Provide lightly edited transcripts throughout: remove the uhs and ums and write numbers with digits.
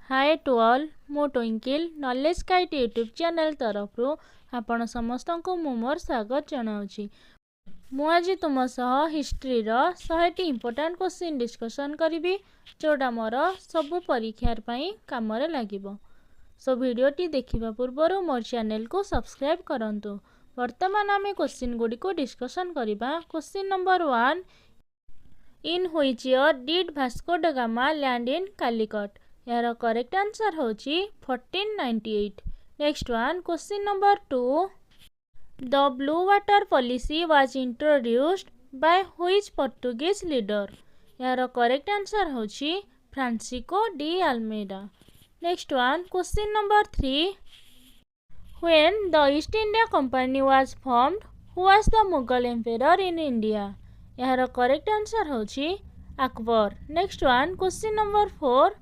Hi to all मु ट्विंकिल knowledge kite YouTube channel तरफ आपण समस्त को मोर स्वागत जनाऊँगी। मु आज तुम सह हिस्ट्री रो 100 इंपोर्टेंट क्वेश्चन डिस्कशन करी जोड़ा मोर सबु परीक्षार पई काम रे लागिबो। सो वीडियोटी देखिबा पूर्व मोर चैनल को सब्सक्राइब करंतु। वर्तमान आमे क्वेश्चन गुडी को डिस्कशन करिबा। Question number 1, in which year did Vasco da Gama land in Calicut? यार करेक्ट आंसर होची 1498। Next one, question number 2, the blue water policy was introduced by which Portuguese leader? यार correct answer होची Francisco de Almeida. Next one, question number 3, when the East India Company was formed who was the Mughal empire in India? यार correct answer होची Akbar. Next one, question number 4,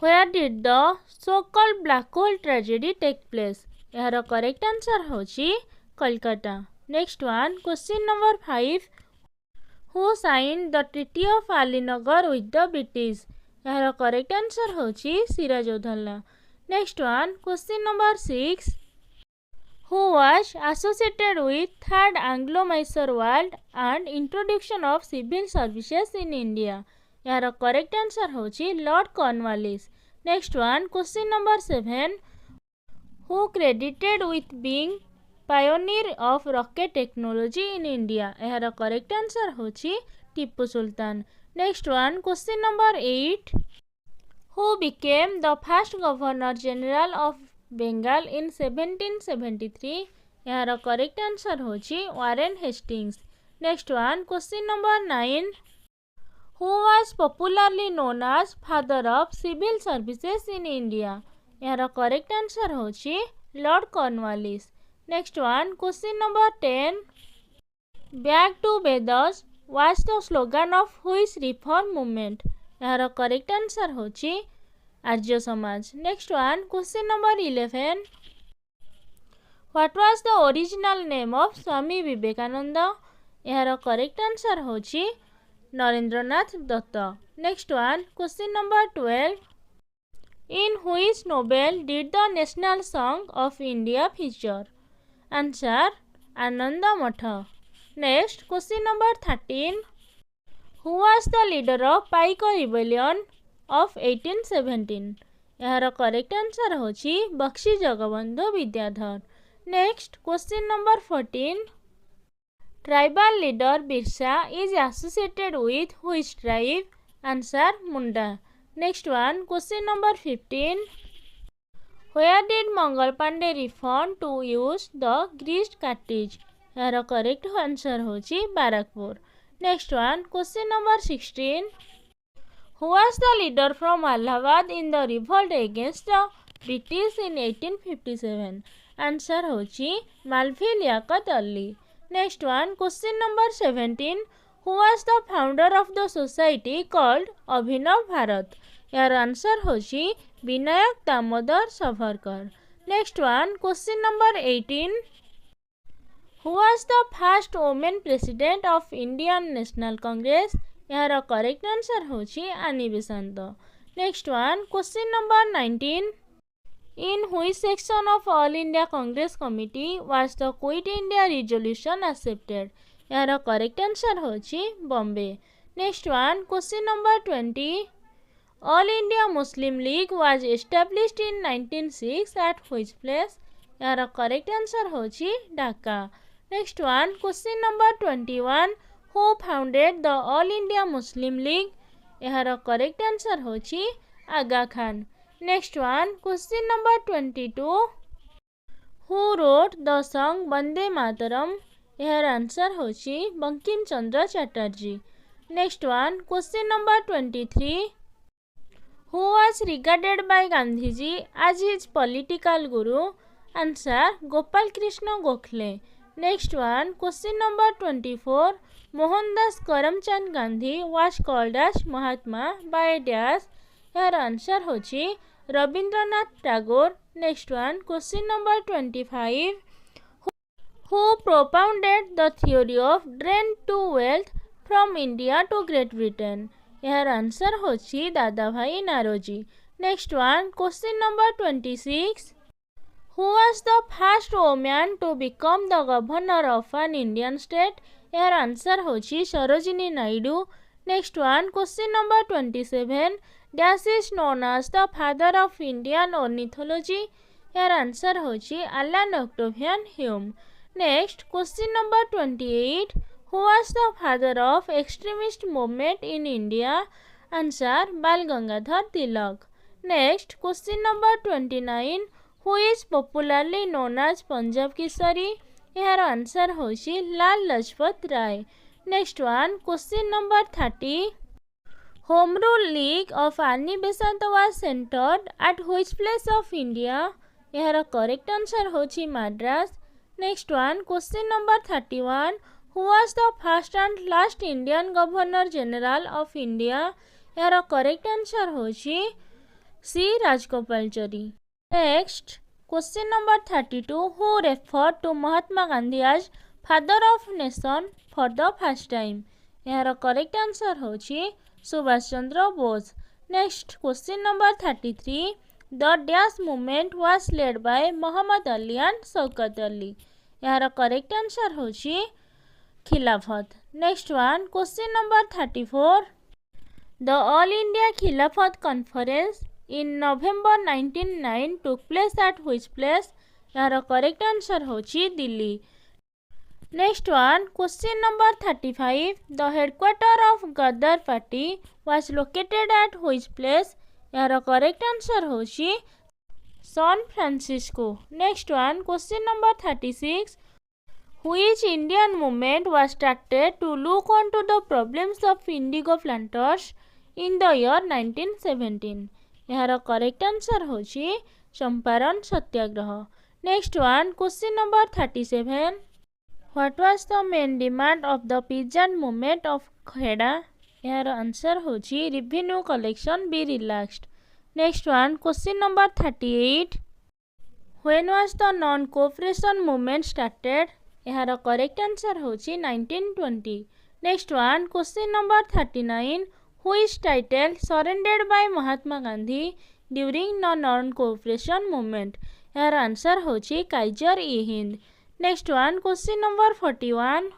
where did the so-called black hole tragedy take place? यार correct answer होची Kolkata. Next one, question number 5, who signed the treaty of Alinagar with the British? यार correct answer होची Sirajuddaula. Next one, question number 6, who was associated with third Anglo-Mysore War and introduction of civil services in India? यार correct answer होची Lord Cornwallis. Next one, question number 7, who credited with being pioneer of rocket technology in India? यार correct answer होची Tipu Sultan. Next one, question number 8, who became the first governor general of Bengal in 1773? यार correct answer होची Warren Hastings. Next one, question number 9, who was popularly known as father of civil services in India? यार correct answer होची Lord Cornwallis. Next one, question number 10, back to Vedas was the slogan of which reform movement? यार correct answer होची Arya Samaj. Next one, question number 11, what was the original name of Swami Vivekananda? यार correct answer होची Narendranath Datta. Next one, question number 12, in which novel did the national song of India feature? Answer Anand Math. Next, question number 13, who was the leader of Paik rebellion of 1817? यार correct answer होची Bakshi Jagabandhu Vidyadhar. Next, question number 14, tribal leader Birsa is associated with which tribe? Answer Munda. Next one, question number 15, where did Mangal Pandey reform to use the greased cartridge? यार correct answer होची Barrackpore. Next one, question number 16, who was the leader from Allahabad in the revolt against the British in 1857? Answer होची Maulvi Liaquat Ali. Next one, question number 17, who was the founder of the society called Abhinav Bharat? यार answer होची Vinayak Damodar Savarkar. Next one, question number 18, who was the first woman president of Indian National Congress? यार correct answer होची आनी बेसांत। Next one, question number 19, in which section of All India Congress Committee was the Quit India resolution accepted? यार correct answer होची Bombay. Next one, question number 20, All India Muslim League was established in 1906 at which place? यार correct answer होची Dhaka. Next one, question number 21, who founded the All India Muslim League? यार correct answer होची Aga Khan. Next one, question number 22, who wrote the song Vande Mataram? यार answer होची Bankim Chandra Chatterjee. Next one, question number 23, who was regarded by Gandhiji as his political guru? Answer Gopal Krishna Gokhale. Next one, question number 24, Mohandas Karamchand Gandhi was called as Mahatma by dash? यार answer होची Rabindranath Tagore. Next one, question number 25, who propounded the theory of drain to wealth from India to Great Britain? यार answer होची Dadabhai Naoroji. Next one, question number 26. Who was the first woman to become the governor of an Indian state? यार answer होची Sarojini Naidu. Next one, question number 27. Dash is known as the father of Indian ornithology. यार answer होची Alan Octavian Hume. Next, question number 28. Who was the father of extremist movement in India? Answer, Bal Gangadhar Tilak. Next, question number 29. Who is popularly known as Punjab Kesari? यार answer होची लाल Lajpat Rai. Next one, question number 30. Home Rule League of Annie Besant was centered at which place of India? यार correct answer होची Madras. Next one, question number 31. Who was the first and last Indian Governor General of India? यार correct answer होची C. Rajgopalachari. Next, question number 32. Who referred to Mahatma Gandhi as father of nation for the first time? यार correct answer होची Subhash Chandra Bose. Next, question number 33. The Dash movement was led by Muhammad Ali and Shaukat Ali. यार correct answer होची Khilafat. Next one, question number 34. The All India Khilafat Conference in November 1909 took place at which place? यार correct answer होची Delhi. Next one, question number 35. The headquarters of Gaddar Party was located at which place? यार correct answer होची San Francisco. Next one, question number 36. Which Indian movement was started to look onto the problems of indigo planters in the year 1917? यार correct answer होची चंपारण सत्याग्रह. Next one, question number 37. What was the main demand of the peasant movement of Kheda? यार answer होची revenue collection be relaxed. Next one, question number 38. When was the non-cooperation movement started? यार correct answer होची 1920. Next one, question number 39. Which title surrendered by Mahatma Gandhi during the non-cooperation movement? यार answer होची Kaiser-e-Hind. Next one, question number 41.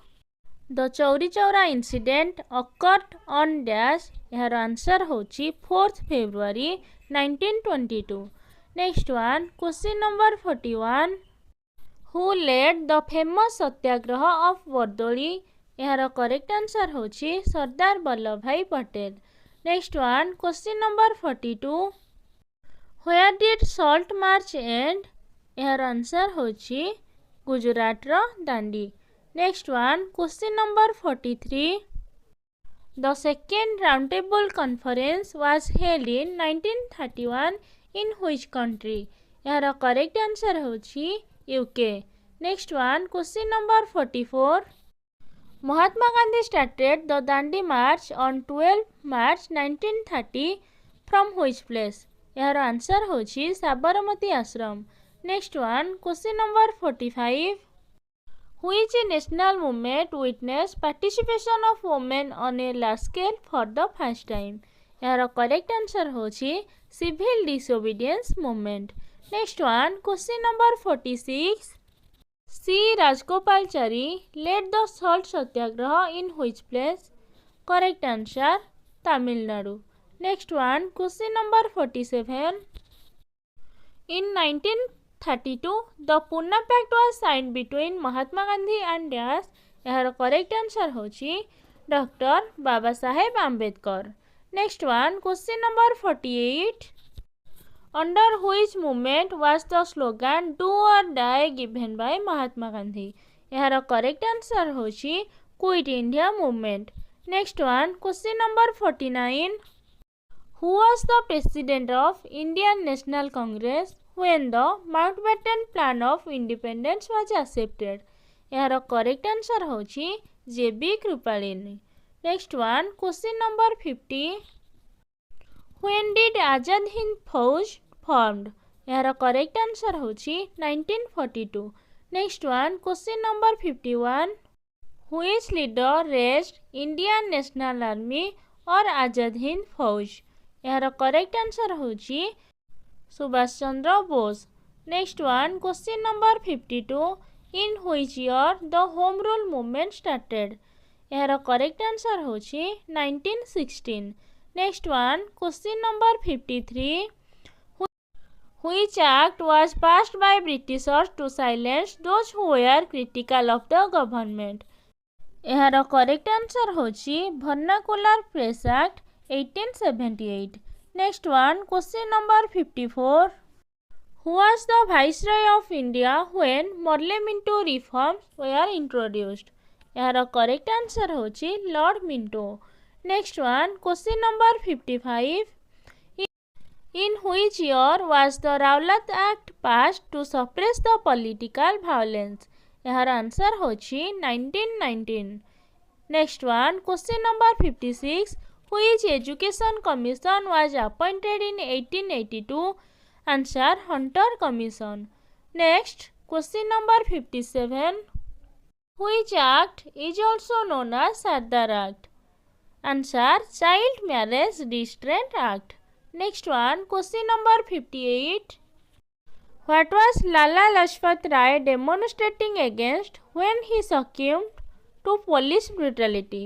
The Chauri Chaura incident occurred on dash. यार answer होची 4th February 1922. Next one, question number 41. Who led the famous Satyagraha of Bardoli? यार correct answer होची सरदार Vallabh Bhai Patel. Next one, question number 42. Where did Salt March end? यार answer होची गुजरात रो Dandi. Next one, question number 43. The second roundtable conference was held in 1931 in which country? यार correct answer होची UK. Next one, question number 44. Mahatma Gandhi started the Dandi March on 12 March 1930 from which place? यार answer होची साबरमती आश्रम. Next one, question number 45. Which national movement witnessed participation of women on a large scale for the first time? यार correct answer होची civil disobedience movement. Next one, question number 46. C. Rajgopalachari led the salt satyagraha in which place? Correct answer Tamil Nadu. Next one, question number 47. In 1932, the Pune Pact was signed between Mahatma Gandhi and Dash. यार correct answer होची Dr. Baba Saheb Ambedkar. Next one, question number 48. Under which movement was the slogan "Do or Die" given by Mahatma Gandhi? यार correct answer होची Quit India movement. Next one, question number 49. Who was the president of Indian National Congress when the Mountbatten Plan of Independence was accepted? यार correct answer होची J.B. Kripalani. Next one, question number 50. When did Azad Hind Fauj formed? यार correct answer होची 1942. Next one, question number 51. Which leader raised Indian National Army or Azad Hind Fauj? यार correct answer होची Subhash Chandra Bose. Next one question number 52 in which year the home rule movement started. यार correct answer होची 1916। Next one question number 53 which act was passed by Britishers to silence those who were critical of the government। यार correct answer होची vernacular press act 1878। Next one question number 54 who was the viceroy of India when parliamentary reforms were introduced। यार correct answer होची Lord Minto. Next one question number 55 in which year was the Rowlatt Act passed to suppress the political violence। यार answer होची 1919। Next one question number 56 which education commission was appointed in 1882। Answer Hunter commission. Next question number 57 which act is also known as Sardar Act। Answer child marriage restraint act. Next one question number 58 what was Lala Lajpat Rai demonstrating against when he succumbed to police brutality।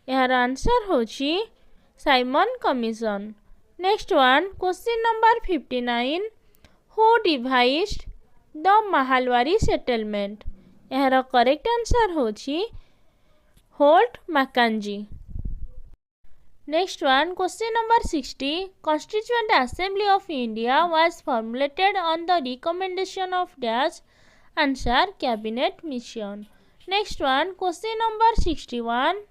यार answer होची Simon Commission. Next one question number 59 who devised the Mahalwari settlement. यार correct answer होची Holt Mackenzie. Next one question number 60 Constituent Assembly of India was formulated on the recommendation of dash। Answer Cabinet Mission। Next one question number 61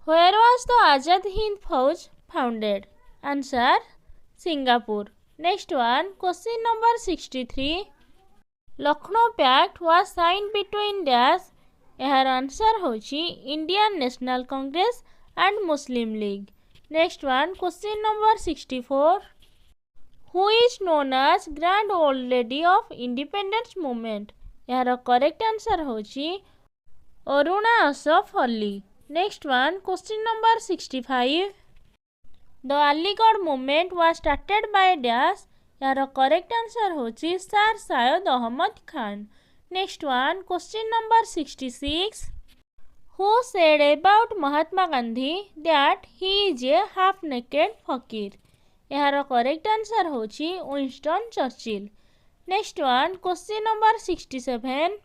Where was the Azad Hind Fauj founded? Answer Singapore। Next one question number 63 Lucknow Pact was signed between dash। यार answer होची Indian national Congress and Muslim League। Next one question number 64 Who is known as Grand Old Lady of Independence Movement। यार correct answer होची Aruna Asaf Ali. Next one question number 65 The Aligarh movement was started by dash। यार correct answer होची Sir Syed Ahmad Khan. Next one question number 66 Who said about Mahatma Gandhi that he is a half-naked fakir। यार correct answer होची Winston Churchill. Next one question number 67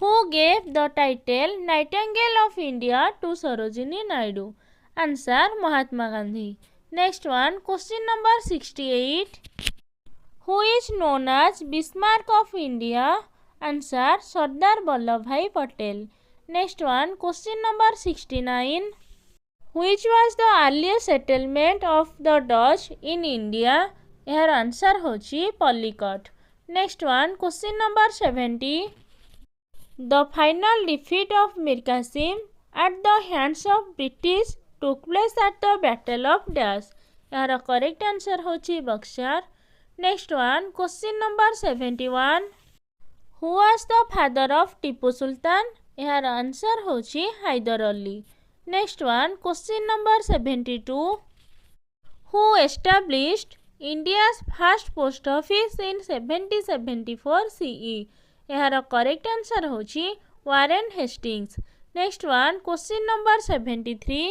Who gave the title Nightingale of India to Sarojini Naidu। Answer Mahatma Gandhi. Next one question number 68 Who is known as Bismarck of India। Answer Sardar Vallabh Bhai Patel. Next one question number 69 Which was the earliest settlement of the Dutch in India। यार answer होची पल्लिकट। Next one question number 70 The final defeat of Mir Qasim at the hands of British took place at the Battle of Dash। यार correct answer होची Buxar. Next one question number 71 Who was the father of Tipu Sultan। यार answer होची Haidar Ali. Next one question number 72 Who established India's first post office in 1774 CE। यार correct answer होची Warren Hastings. Next one question number 73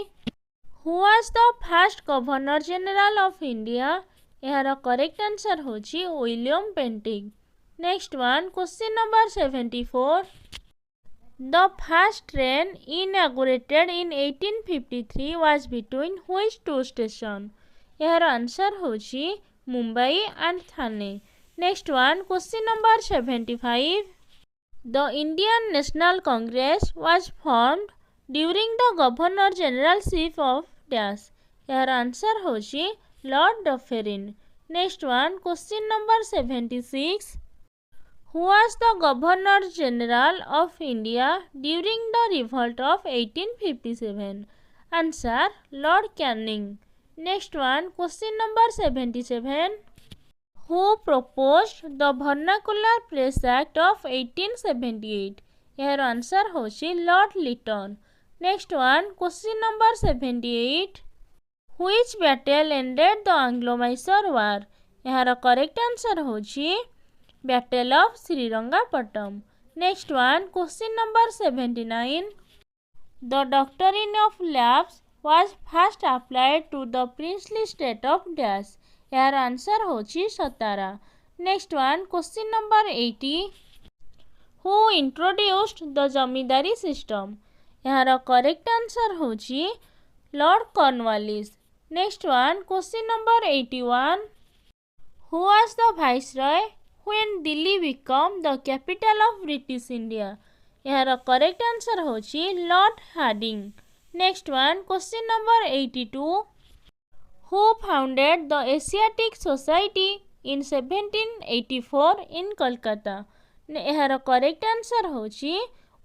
Who was the first Governor General of India। यार correct answer होची William painting. Next one question number 74 The first train inaugurated in 1853 was between which two stations। यार answer होची Mumbai and Thane. Next one question number 75 The Indian National Congress was formed during the Governor Generalship of Dash। यार answer होची Lord Dufferin. Next one question number 76 Who was the Governor General of India during the revolt of 1857। Answer Lord Canning। Next one question number 77 Who proposed the Vernacular Press Act of 1878। यार answer होची Lord Lytton. Next one question number 78 Which battle ended the Anglo-Mysore War? यार correct answer होची battle of Srirangapatnam. Next one question number 79. The doctrine of lapse was first applied to the princely state of dash. यार answer होची Satara. Next one question number 80. Who introduced the zamindari system? यार correct answer होची Lord Cornwallis. Next one question number 81. Who was the viceroy when Delhi became the capital of British India? यार correct answer होची Lord Hardinge. Next one question number 82. Who founded the Asiatic Society in 1784 in Kolkata? यार correct answer होची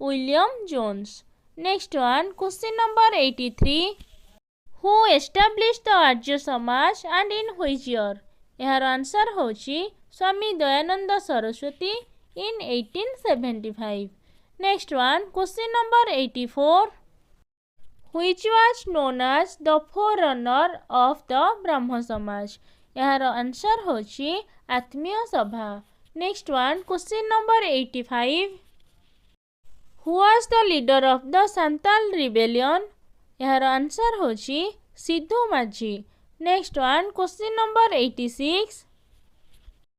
William Jones. Next one question number 83. Who established the Arya Samaj and in which year? यार answer होची Swami Dayanand Saraswati in 1875. Next one question number 84. Which was known as the forerunner of the ब्रह्म समाज? यार answer होची आत्मीय सभा. Next one question number 85. Who was the leader of the Santal rebellion? यार answer होची सिद्धू माझी. Next one question number 86.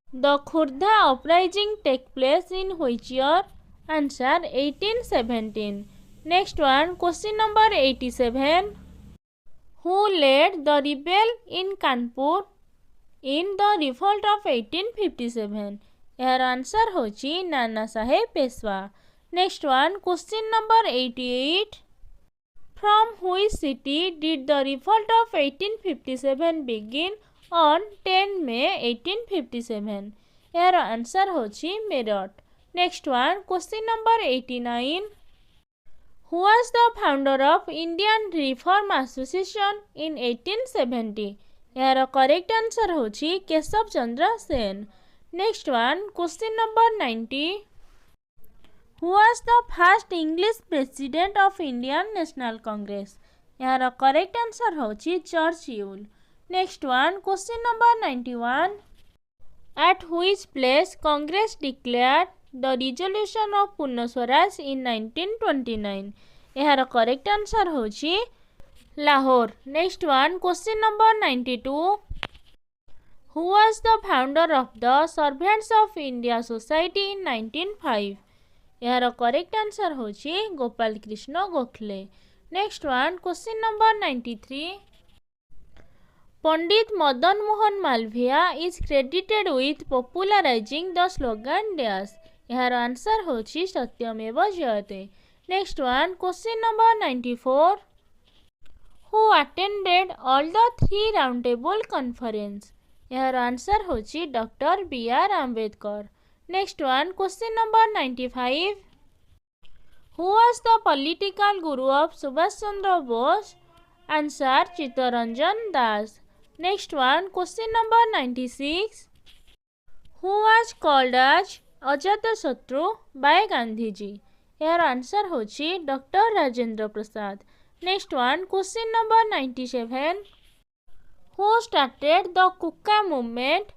The Khurda uprising take place in which year? Answer 1817. Next one question number 87. Who led the rebel in Kanpur in the revolt of 1857? यार answer होची Nana Saheb Peshwa. Next one question number 88. From which city did the revolt of 1857 begin on 10 May 1857? यार answer होची Meerut. Next one question number 89. Who was the founder of Indian Reform Association in 1870? यार correct answer होची Keshab Chandra Sen. Next one question number 90. Who was the first English president of Indian National Congress? यार correct answer होची Churchill. Next one question number 91. At which place Congress declared the resolution of Purna Swaraj in 1929? यार correct answer होची Lahore. Next one question number 92. Who was the founder of the Servants of India Society in 1905? यार correct answer होची Gopal Krishna Gokhale. Next one question number 93. Pandit Madan Mohan Malaviya is credited with popularising the slogan dash. यार answer होची Satyameva Jayate. Next one question number 94. Who attended all the 3 round table conference? यार answer होची doctor B R. Ambedkar. Next one question number 95. Who was the political guru of Subhash Chandra Bose? Answer Chittaranjan Das. Next one question number 96. Who was called as Ajatashatru by Gandhiji? यार answer होची doctor Rajendra Prasad. Next one question number 97. Who started the Kukka movement?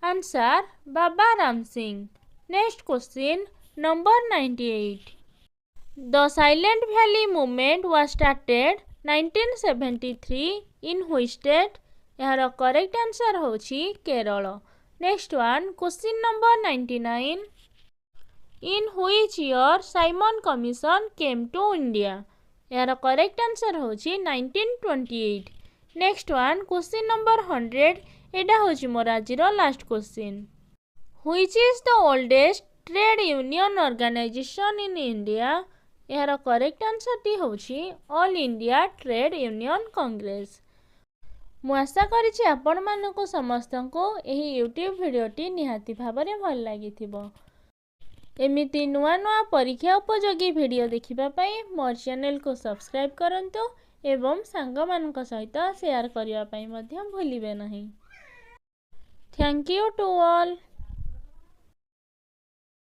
Answer Baba Ram Singh. Next question number 98. The Silent Valley movement was started 1973 in which state? यार correct answer होची Kerala. Next one question number 99. In which year Simon Commission came to India? यार correct answer होची 1928. Next one question number 100. एडा होची मोर आजिर last question. Which is the oldest trade union organization in India? यार correct answer T होची all India trade union Congress. मु आशा करिछि आपण मानको समस्तको एही यूट्यूब भिडियोटी निहाती भाबरे भल लागिथिबो. एमिति नुआ नुआ परीक्षा उपयोगी भिडियो देखिबा पई मोर चैनल को सब्सक्राइब करंतु एवं सांग मानक सहित शेयर करिया पई मध्य भूलिबे नहीं. Thank you to all.